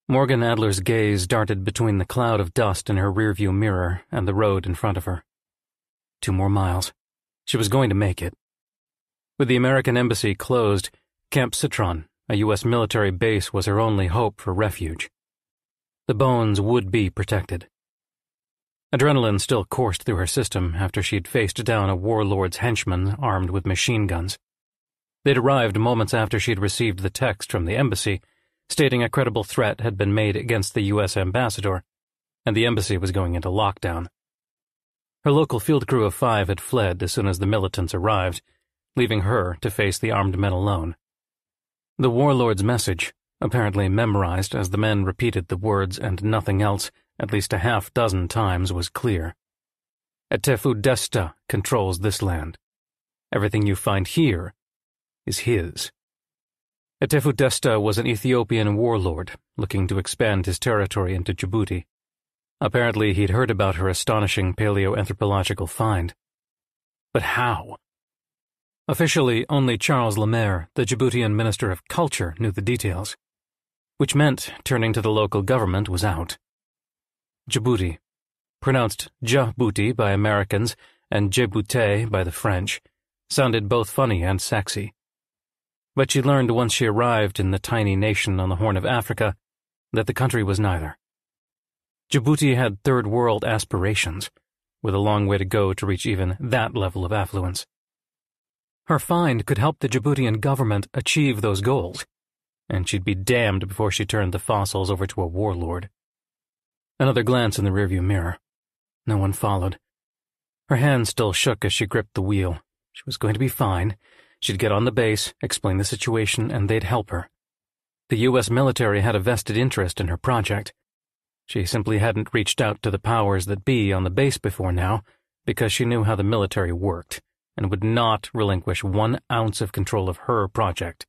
Morgan Adler's gaze darted between the cloud of dust in her rearview mirror and the road in front of her. 2 more miles. She was going to make it. With the American embassy closed, Camp Citron, a U.S. military base, was her only hope for refuge. The bones would be protected. Adrenaline still coursed through her system after she'd faced down a warlord's henchmen armed with machine guns. They'd arrived moments after she'd received the text from the embassy stating a credible threat had been made against the U.S. ambassador, and the embassy was going into lockdown. Her local field crew of 5 had fled as soon as the militants arrived, leaving her to face the armed men alone. The warlord's message, apparently memorized as the men repeated the words and nothing else at least a half-dozen times, was clear. Etefu Desta controls this land. Everything you find here is his. Etefu Desta was an Ethiopian warlord looking to expand his territory into Djibouti. Apparently he'd heard about her astonishing paleoanthropological find. But how? Officially, only Charles Lemaire, the Djiboutian Minister of Culture, knew the details, which meant turning to the local government was out. Djibouti, pronounced Djibouti by Americans and Djibouti by the French, sounded both funny and sexy. But she learned once she arrived in the tiny nation on the Horn of Africa that the country was neither. Djibouti had third world aspirations, with a long way to go to reach even that level of affluence. Her find could help the Djiboutian government achieve those goals, and she'd be damned before she turned the fossils over to a warlord. Another glance in the rearview mirror. No one followed. Her hand still shook as she gripped the wheel. She was going to be fine. She'd get on the base, explain the situation, and they'd help her. The U.S. military had a vested interest in her project. She simply hadn't reached out to the powers that be on the base before now, because she knew how the military worked, and would not relinquish 1 ounce of control of her project.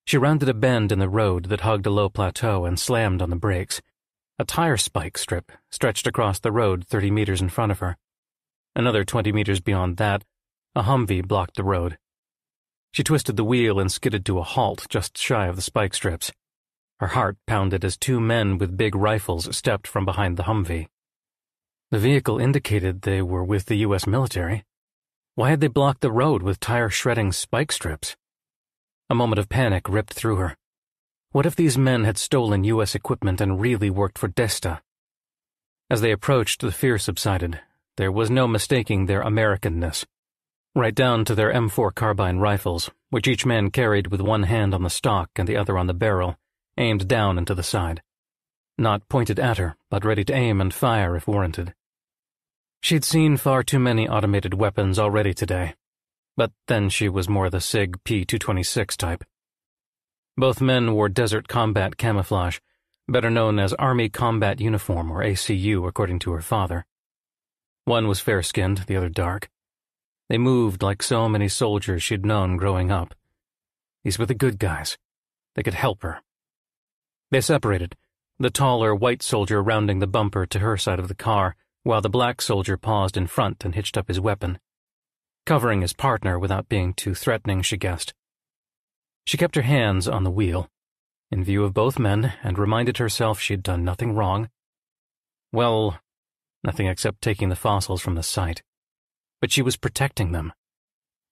She rounded a bend in the road that hugged a low plateau and slammed on the brakes. A tire spike strip stretched across the road 30 meters in front of her. Another 20 meters beyond that, a Humvee blocked the road. She twisted the wheel and skidded to a halt just shy of the spike strips. Her heart pounded as 2 men with big rifles stepped from behind the Humvee. The vehicle indicated they were with the U.S. military. Why had they blocked the road with tire-shredding spike strips? A moment of panic ripped through her. What if these men had stolen U.S. equipment and really worked for Desta? As they approached, the fear subsided. There was no mistaking their Americanness. Right down to their M4 carbine rifles, which each man carried with one hand on the stock and the other on the barrel, aimed down and to the side. Not pointed at her, but ready to aim and fire if warranted. She'd seen far too many automated weapons already today, but then she was more the SIG P-226 type. Both men wore desert combat camouflage, better known as Army Combat Uniform or ACU according to her father. One was fair-skinned, the other dark. They moved like so many soldiers she'd known growing up. These were the good guys. They could help her. They separated, the taller white soldier rounding the bumper to her side of the car, while the black soldier paused in front and hitched up his weapon, covering his partner without being too threatening, she guessed. She kept her hands on the wheel, in view of both men, and reminded herself she'd done nothing wrong. Well, nothing except taking the fossils from the site. But she was protecting them.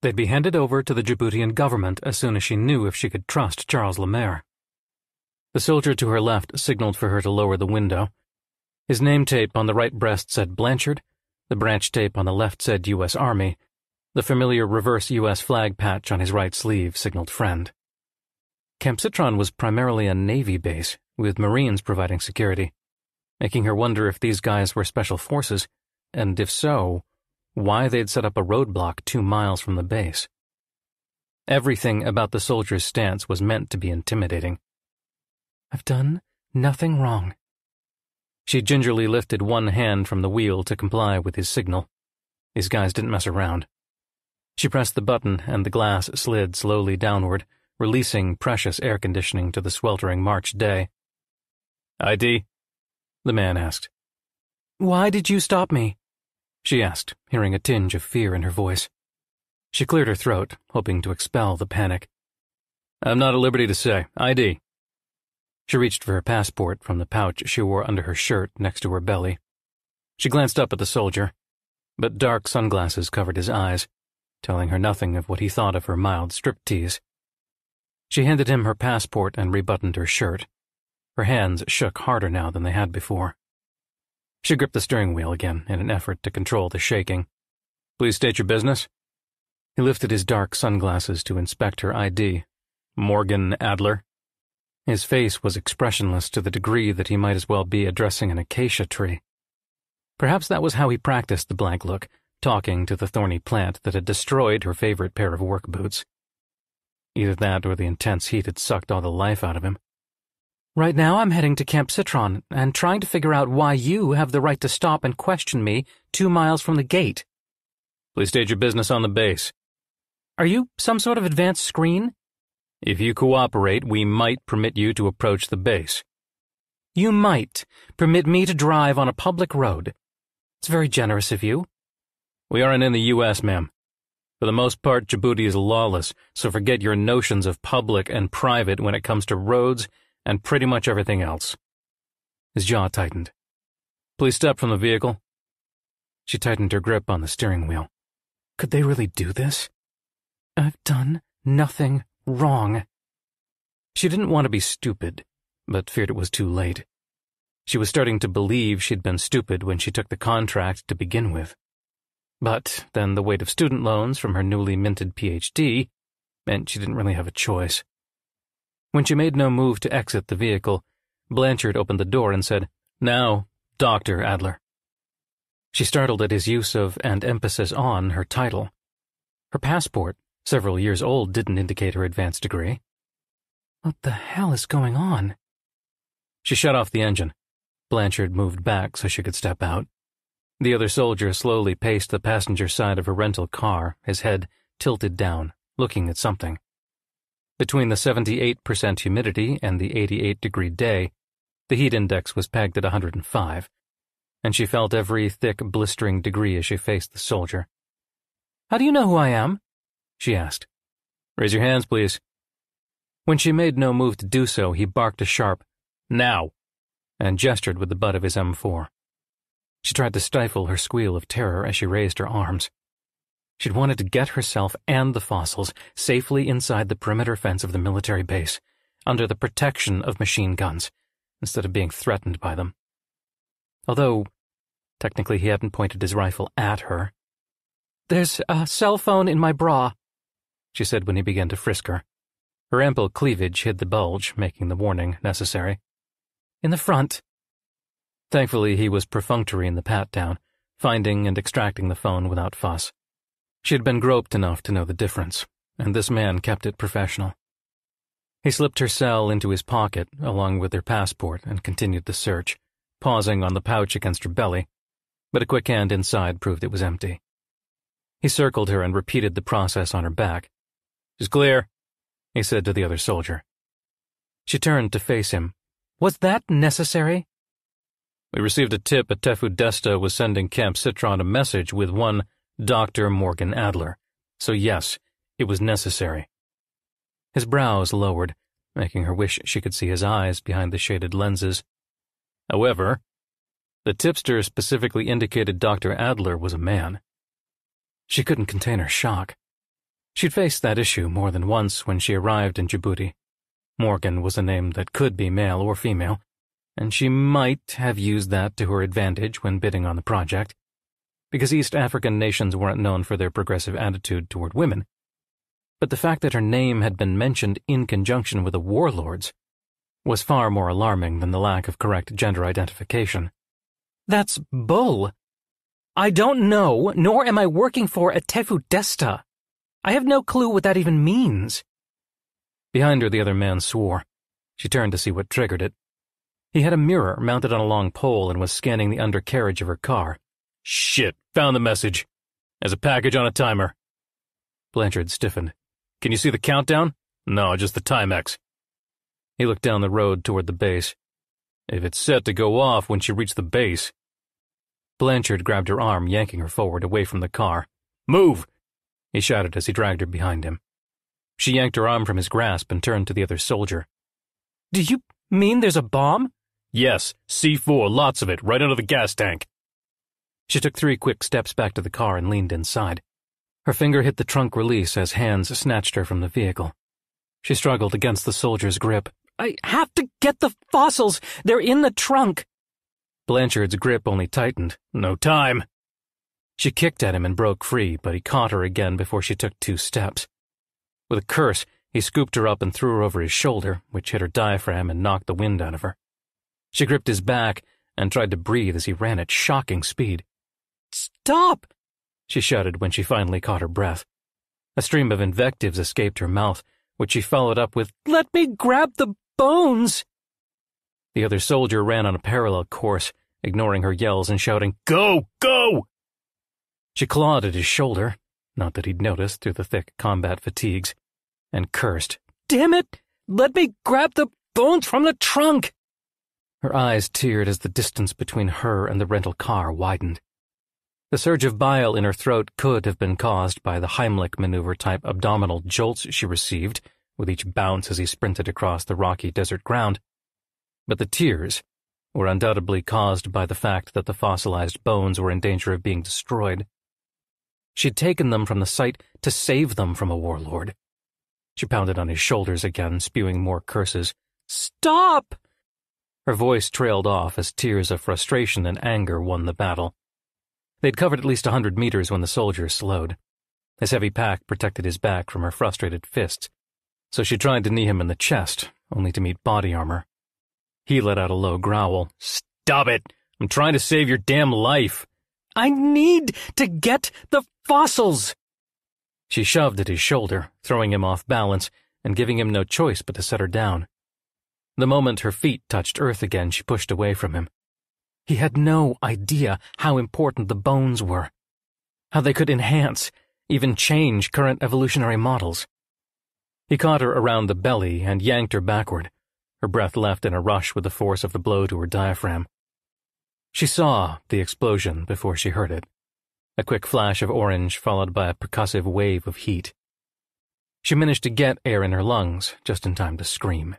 They'd be handed over to the Djiboutian government as soon as she knew if she could trust Charles Lemaire. The soldier to her left signaled for her to lower the window. His name tape on the right breast said Blanchard, the branch tape on the left said U.S. Army, the familiar reverse U.S. flag patch on his right sleeve signaled friend. Camp Citron was primarily a Navy base, with Marines providing security, making her wonder if these guys were special forces, and if so, why they'd set up a roadblock 2 miles from the base. Everything about the soldier's stance was meant to be intimidating. "I've done nothing wrong." She gingerly lifted one hand from the wheel to comply with his signal. These guys didn't mess around. She pressed the button and the glass slid slowly downward, releasing precious air conditioning to the sweltering March day. "ID?" the man asked. "Why did you stop me?" she asked, hearing a tinge of fear in her voice. She cleared her throat, hoping to expel the panic. "I'm not at liberty to say. ID." She reached for her passport from the pouch she wore under her shirt next to her belly. She glanced up at the soldier, but dark sunglasses covered his eyes, telling her nothing of what he thought of her mild striptease. She handed him her passport and rebuttoned her shirt. Her hands shook harder now than they had before. She gripped the steering wheel again in an effort to control the shaking. "Please state your business." He lifted his dark sunglasses to inspect her ID. "Morgan Adler." His face was expressionless to the degree that he might as well be addressing an acacia tree. Perhaps that was how he practiced the blank look, talking to the thorny plant that had destroyed her favorite pair of work boots. Either that or the intense heat had sucked all the life out of him. "Right now I'm heading to Camp Citron and trying to figure out why you have the right to stop and question me 2 miles from the gate." "Please state your business on the base." "Are you some sort of advanced screen?" "If you cooperate, we might permit you to approach the base." "You might permit me to drive on a public road. It's very generous of you." "We aren't in the U.S., ma'am. For the most part, Djibouti is lawless, so forget your notions of public and private when it comes to roads and pretty much everything else." His jaw tightened. "Please step from the vehicle." She tightened her grip on the steering wheel. Could they really do this? "I've done nothing wrong." She didn't want to be stupid, but feared it was too late. She was starting to believe she'd been stupid when she took the contract to begin with. But then the weight of student loans from her newly minted PhD meant she didn't really have a choice. When she made no move to exit the vehicle, Blanchard opened the door and said, "Now, Dr. Adler." She startled at his use of and emphasis on her title. Her passport, several years old, didn't indicate her advanced degree. What the hell is going on? She shut off the engine. Blanchard moved back so she could step out. The other soldier slowly paced the passenger side of her rental car, his head tilted down, looking at something. Between the 78% humidity and the 88-degree day, the heat index was pegged at 105, and she felt every thick, blistering degree as she faced the soldier. "How do you know who I am?" she asked. "Raise your hands, please." When she made no move to do so, he barked a sharp, "Now!" and gestured with the butt of his M4. She tried to stifle her squeal of terror as she raised her arms. She'd wanted to get herself and the fossils safely inside the perimeter fence of the military base, under the protection of machine guns, instead of being threatened by them. Although, technically he hadn't pointed his rifle at her. "There's a cell phone in my bra," she said when he began to frisk her. Her ample cleavage hid the bulge, making the warning necessary. "In the front." Thankfully, he was perfunctory in the pat-down, finding and extracting the phone without fuss. She had been groped enough to know the difference, and this man kept it professional. He slipped her cell into his pocket, along with her passport, and continued the search, pausing on the pouch against her belly, but a quick hand inside proved it was empty. He circled her and repeated the process on her back. "She's clear," he said to the other soldier. She turned to face him. "Was that necessary?" "We received a tip at Tefu Desta was sending Camp Citron a message with one Dr. Morgan Adler, so yes, it was necessary." His brows lowered, making her wish she could see his eyes behind the shaded lenses. However, the tipster specifically indicated Dr. Adler was a man. She couldn't contain her shock. She'd faced that issue more than once when she arrived in Djibouti. Morgan was a name that could be male or female, and she might have used that to her advantage when bidding on the project, because East African nations weren't known for their progressive attitude toward women. But the fact that her name had been mentioned in conjunction with a warlord's was far more alarming than the lack of correct gender identification. "That's bull. I don't know, nor am I working for a Tefu Desta. I have no clue what that even means." Behind her, the other man swore. She turned to see what triggered it. He had a mirror mounted on a long pole and was scanning the undercarriage of her car. "Shit, found the message. As a package on a timer." Blanchard stiffened. "Can you see the countdown?" "No, just the Timex." He looked down the road toward the base. "If it's set to go off when she reached the base." Blanchard grabbed her arm, yanking her forward away from the car. "Move!" he shouted as he dragged her behind him. She yanked her arm from his grasp and turned to the other soldier. "Do you Mean there's a bomb? Yes, C4, lots of it, right under the gas tank. She took 3 quick steps back to the car and leaned inside. Her finger hit the trunk release as hands snatched her from the vehicle. She struggled against the soldier's grip. I have to get the fossils! They're in the trunk! Blanchard's grip only tightened. No time! She kicked at him and broke free, but he caught her again before she took 2 steps. With a curse, he scooped her up and threw her over his shoulder, which hit her diaphragm and knocked the wind out of her. She gripped his back and tried to breathe as he ran at shocking speed. Stop! She shouted when she finally caught her breath. A stream of invectives escaped her mouth, which she followed up with, Let me grab the bones! The other soldier ran on a parallel course, ignoring her yells and shouting, Go! Go! She clawed at his shoulder, not that he'd noticed through the thick combat fatigues, and cursed, Damn it! Let me grab the bones from the trunk! Her eyes teared as the distance between her and the rental car widened. The surge of bile in her throat could have been caused by the Heimlich maneuver-type abdominal jolts she received with each bounce as he sprinted across the rocky desert ground. But the tears were undoubtedly caused by the fact that the fossilized bones were in danger of being destroyed. She'd taken them from the site to save them from a warlord. She pounded on his shoulders again, spewing more curses. Stop! Her voice trailed off as tears of frustration and anger won the battle. They'd covered at least 100 meters when the soldier slowed. His heavy pack protected his back from her frustrated fists, so she tried to knee him in the chest, only to meet body armor. He let out a low growl. Stop it! I'm trying to save your damn life! I need to get the fossils! She shoved at his shoulder, throwing him off balance and giving him no choice but to set her down. The moment her feet touched earth again, she pushed away from him. He had no idea how important the bones were, how they could enhance, even change current evolutionary models. He caught her around the belly and yanked her backward, her breath left in a rush with the force of the blow to her diaphragm. She saw the explosion before she heard it, a quick flash of orange followed by a percussive wave of heat. She managed to get air in her lungs just in time to scream.